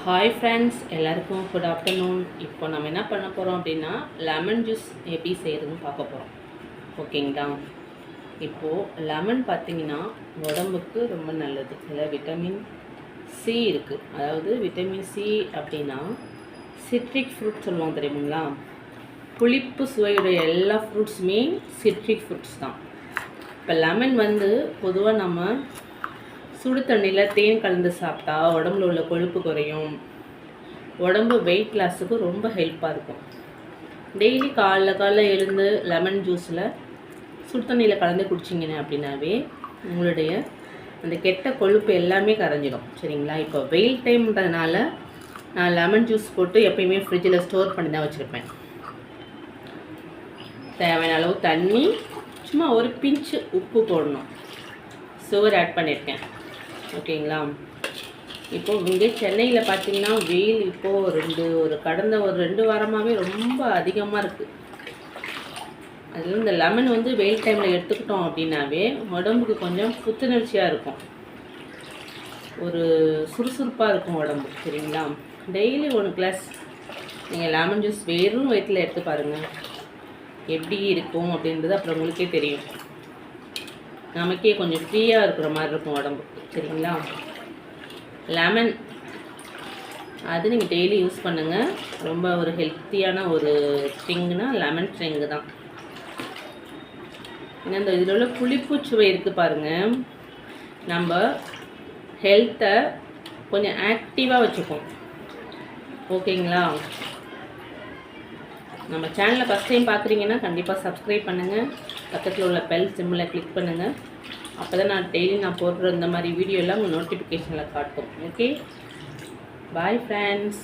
Hi friends, எல்லாருக்கும் good afternoon. இப்போ நம்ம என்ன பண்ண போகிறோம் அப்படின்னா லெமன் ஜூஸ் எப்படி செய்கிறதுன்னு பார்க்க போகிறோம். ஓகேங்களா? இப்போது லெமன் பார்த்திங்கன்னா உடம்புக்கு ரொம்ப நல்லது. இதில் விட்டமின் சி இருக்குது. அதாவது விட்டமின் சி அப்படின்னா சிட்ரிக் ஃப்ரூட் சொல்லுவாங்க, தெரியுங்களா? புளிப்பு சுவையுடைய எல்லா ஃப்ரூட்ஸுமே சிட்ரிக் ஃப்ரூட்ஸ் தான். இப்போ லெமன் பொதுவாக நம்ம சுடு தண்ணியில் தேன் கலந்து சாப்பிட்டா உடம்புல உள்ள கொழுப்பு குறையும், உடம்பு வெயிட் லாஸுக்கு ரொம்ப ஹெல்ப்பாக இருக்கும். டெய்லி காலைல எழுந்து லெமன் ஜூஸில் சுடு தண்ணியில் கலந்து குடிச்சிங்க அப்படின்னாவே உங்களுடைய அந்த கெட்ட கொழுப்பு எல்லாமே கரைஞ்சிடும். சரிங்களா? இப்போ வெயில் டைம்ன்றதுனால நான் லெமன் ஜூஸ் போட்டு எப்பயுமே ஃப்ரிட்ஜில் ஸ்டோர் பண்ணி தான் வச்சுருப்பேன். தேவையான அளவு தண்ணி, சும்மா ஒரு பிஞ்சு உப்பு போடணும், சுகர் ஆட் பண்ணியிருக்கேன். ஓகேங்களா? இப்போது இங்கே சென்னையில் பார்த்தீங்கன்னா வெயில் இப்போது கடந்த ஒரு 2 வாரமாகவே ரொம்ப அதிகமாக இருக்குது. அதில் இந்த லெமன் வெயில் டைமில் எடுத்துக்கிட்டோம் அப்படின்னாவே உடம்புக்கு கொஞ்சம் புத்துணர்ச்சியாக இருக்கும், ஒரு சுறுசுறுப்பாக இருக்கும் உடம்பு. சரிங்களா? டெய்லி 1 கிளாஸ் நீங்கள் லெமன் ஜூஸ் வெறும் வயிற்றில் எடுத்து பாருங்கள், எப்படி இருக்கும் அப்படின்றது அப்புறம் உங்களுக்கே தெரியும். நமக்கே கொஞ்சம் ஃப்ரீயாக இருக்கிற மாதிரி இருக்கும் உடம்புக்கு. சரிங்களா? லெமன் அது நீங்கள் டெய்லி யூஸ் பண்ணுங்கள். ரொம்ப ஒரு ஹெல்த்தியான ஒரு ட்ரிங்குனா லெமன் ட்ரிங்கு தான். ஏன்னா இந்த இதில் உள்ள புளிப்பு சுவை இருக்குது பாருங்கள், நம்ம ஹெல்த்தை கொஞ்சம் ஆக்டிவாக வச்சுப்போம். ஓகேங்களா? நம்ம சேனலை ஃபஸ்ட் டைம் பார்க்குறீங்கன்னா கண்டிப்பாக சப்ஸ்கிரைப் பண்ணுங்கள், பக்கத்தில் உள்ள பெல் சிம்மில் கிளிக் பண்ணுங்கள். அப்போ தான் நான் டெய்லி போடுற இந்த மாதிரி வீடியோலாம் உங்கள் நோட்டிஃபிகேஷனில் காட்டும். Okay, bye friends.